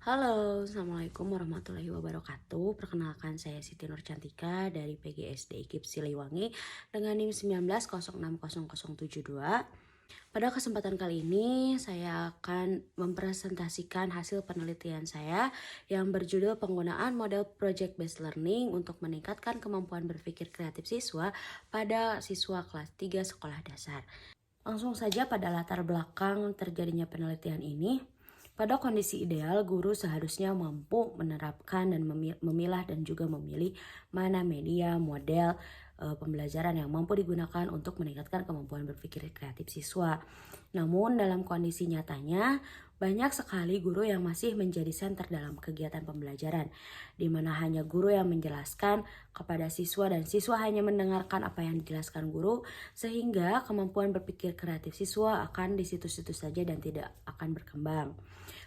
Halo, Assalamualaikum warahmatullahi wabarakatuh. Perkenalkan saya Siti Nur Cantika dari PGSD IKIP Siliwangi dengan NIM 19000072. Pada kesempatan kali ini saya akan mempresentasikan hasil penelitian saya yang berjudul penggunaan model Project Based Learning untuk meningkatkan kemampuan berpikir kreatif siswa pada siswa kelas 3 sekolah dasar. Langsung saja pada latar belakang terjadinya penelitian ini. Pada kondisi ideal, guru seharusnya mampu menerapkan dan memilah dan juga memilih mana media, model, pembelajaran yang mampu digunakan untuk meningkatkan kemampuan berpikir kreatif siswa. Namun dalam kondisi nyatanya, banyak sekali guru yang masih menjadi senter dalam kegiatan pembelajaran, di mana hanya guru yang menjelaskan kepada siswa dan siswa hanya mendengarkan apa yang dijelaskan guru, sehingga kemampuan berpikir kreatif siswa akan di situ-situ saja dan tidak akan berkembang.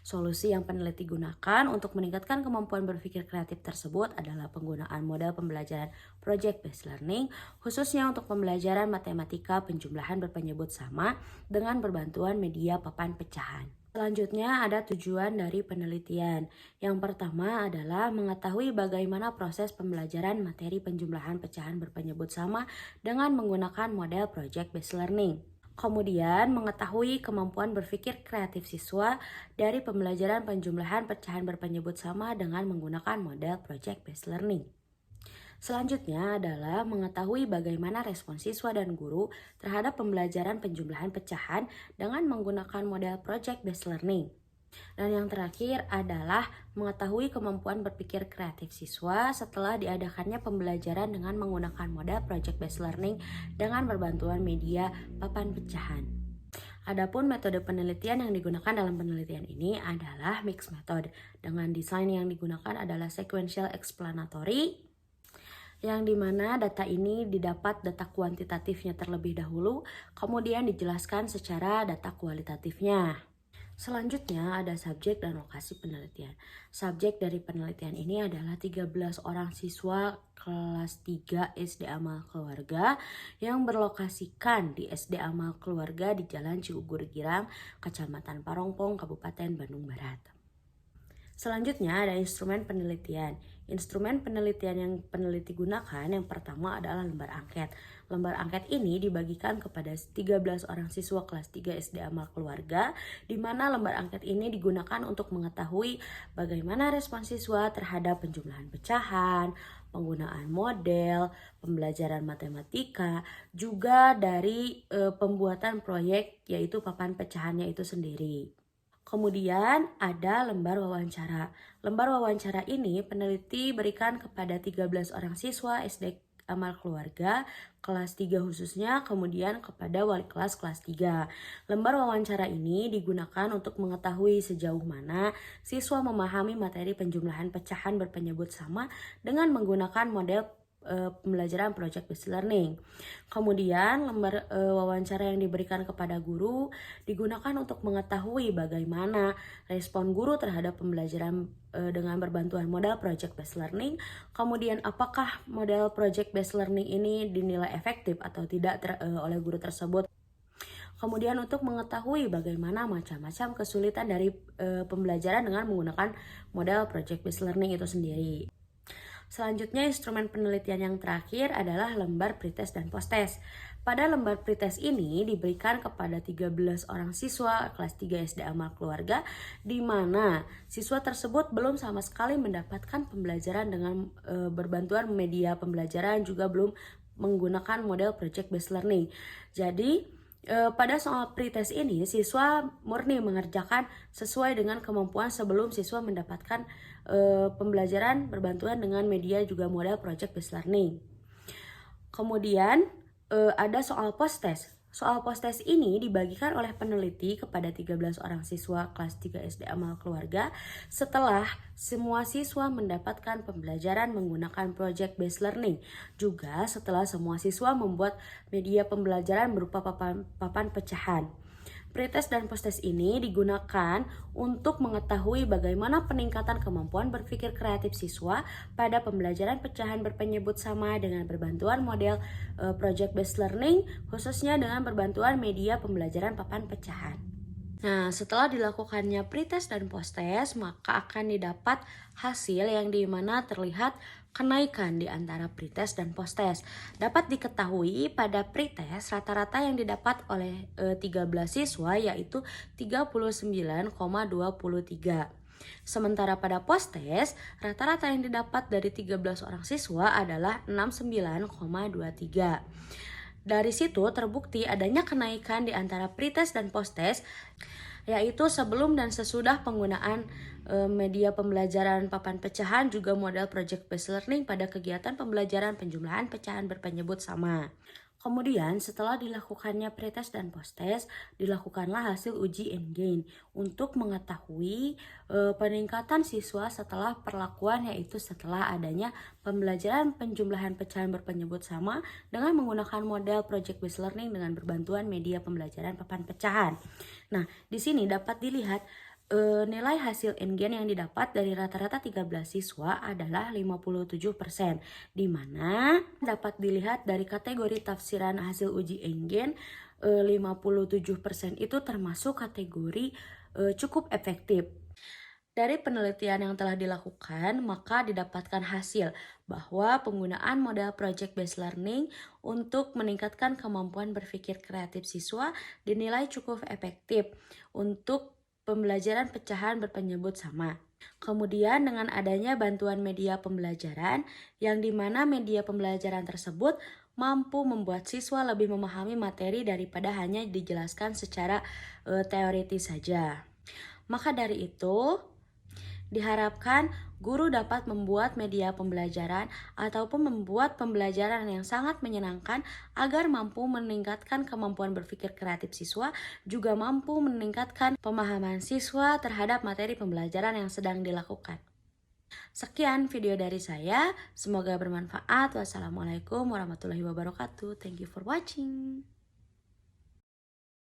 Solusi yang peneliti gunakan untuk meningkatkan kemampuan berpikir kreatif tersebut adalah penggunaan model pembelajaran Project Based Learning, khususnya untuk pembelajaran matematika penjumlahan berpenyebut sama dengan berbantuan media papan pecahan. Selanjutnya ada tujuan dari penelitian. Yang pertama adalah mengetahui bagaimana proses pembelajaran materi penjumlahan pecahan berpenyebut sama dengan menggunakan model Project Based Learning. Kemudian mengetahui kemampuan berpikir kreatif siswa dari pembelajaran penjumlahan pecahan berpenyebut sama dengan menggunakan model Project Based Learning. Selanjutnya adalah mengetahui bagaimana respon siswa dan guru terhadap pembelajaran penjumlahan pecahan dengan menggunakan model Project Based Learning. Dan yang terakhir adalah mengetahui kemampuan berpikir kreatif siswa setelah diadakannya pembelajaran dengan menggunakan model Project Based Learning dengan berbantuan media papan pecahan. Adapun metode penelitian yang digunakan dalam penelitian ini adalah mixed method, dengan desain yang digunakan adalah sequential explanatory, yang dimana data ini didapat data kuantitatifnya terlebih dahulu, kemudian dijelaskan secara data kualitatifnya. Selanjutnya ada subjek dan lokasi penelitian. Subjek dari penelitian ini adalah 13 orang siswa kelas 3 SD Amal Keluarga yang berlokasikan di SD Amal Keluarga di Jalan Ciugur Girang, Kecamatan Parongpong, Kabupaten Bandung Barat. Selanjutnya ada instrumen penelitian. Instrumen penelitian yang peneliti gunakan yang pertama adalah lembar angket. Lembar angket ini dibagikan kepada 13 orang siswa kelas 3 SD Amal Keluarga, di mana lembar angket ini digunakan untuk mengetahui bagaimana respon siswa terhadap penjumlahan pecahan, penggunaan model, pembelajaran matematika, juga dari pembuatan proyek yaitu papan pecahannya itu sendiri. Kemudian ada lembar wawancara. Lembar wawancara ini peneliti berikan kepada 13 orang siswa SD Amal Keluarga kelas 3 khususnya, kemudian kepada wali kelas kelas 3. Lembar wawancara ini digunakan untuk mengetahui sejauh mana siswa memahami materi penjumlahan pecahan berpenyebut sama dengan menggunakan model pembelajaran Project Based Learning. Kemudian lembar wawancara yang diberikan kepada guru digunakan untuk mengetahui bagaimana respon guru terhadap pembelajaran dengan berbantuan model Project Based Learning. Kemudian apakah model Project Based Learning ini dinilai efektif atau tidak oleh guru tersebut. Kemudian untuk mengetahui bagaimana macam-macam kesulitan dari pembelajaran dengan menggunakan model Project Based Learning itu sendiri. Selanjutnya instrumen penelitian yang terakhir adalah lembar pretest dan posttest. Pada lembar pretest ini diberikan kepada 13 orang siswa kelas 3 SD Amal Keluarga, di mana siswa tersebut belum sama sekali mendapatkan pembelajaran dengan berbantuan media pembelajaran, juga belum menggunakan model Project Based Learning. Jadi pada soal pretest ini, siswa murni mengerjakan sesuai dengan kemampuan sebelum siswa mendapatkan pembelajaran berbantuan dengan media juga model Project Based Learning. Kemudian ada soal post-test. Soal post-test ini dibagikan oleh peneliti kepada 13 orang siswa kelas 3 SD Amal Keluarga setelah semua siswa mendapatkan pembelajaran menggunakan Project Based Learning. Juga setelah semua siswa membuat media pembelajaran berupa papan pecahan. Pretest dan posttest ini digunakan untuk mengetahui bagaimana peningkatan kemampuan berpikir kreatif siswa pada pembelajaran pecahan berpenyebut sama dengan berbantuan model Project Based Learning, khususnya dengan berbantuan media pembelajaran papan pecahan. Nah, setelah dilakukannya pretest dan posttest, maka akan didapat hasil yang dimana terlihat kenaikan di antara pretest dan posttest. Dapat diketahui pada pretest rata-rata yang didapat oleh 13 siswa yaitu 39,23. Sementara pada posttest, rata-rata yang didapat dari 13 orang siswa adalah 69,23. Dari situ terbukti adanya kenaikan di antara pretest dan posttest, yaitu sebelum dan sesudah penggunaan media pembelajaran papan pecahan juga model project based learning pada kegiatan pembelajaran penjumlahan pecahan berpenyebut sama. Kemudian setelah dilakukannya pretest dan posttest, dilakukanlah hasil uji N-gain untuk mengetahui peningkatan siswa setelah perlakuan, yaitu setelah adanya pembelajaran penjumlahan pecahan berpenyebut sama dengan menggunakan model project based learning dengan berbantuan media pembelajaran papan pecahan. Nah, di sini dapat dilihat nilai hasil N-gain yang didapat dari rata-rata 13 siswa adalah 57%, di mana dapat dilihat dari kategori tafsiran hasil uji N-gain 57% itu termasuk kategori cukup efektif. Dari penelitian yang telah dilakukan, maka didapatkan hasil bahwa penggunaan model project based learning untuk meningkatkan kemampuan berpikir kreatif siswa dinilai cukup efektif untuk pembelajaran pecahan berpenyebut sama. Kemudian dengan adanya bantuan media pembelajaran, yang dimana media pembelajaran tersebut mampu membuat siswa lebih memahami materi daripada hanya dijelaskan secara teoritis saja. Maka dari itu, diharapkan guru dapat membuat media pembelajaran ataupun membuat pembelajaran yang sangat menyenangkan agar mampu meningkatkan kemampuan berpikir kreatif siswa, juga mampu meningkatkan pemahaman siswa terhadap materi pembelajaran yang sedang dilakukan. Sekian video dari saya, semoga bermanfaat. Wassalamualaikum warahmatullahi wabarakatuh. Thank you for watching.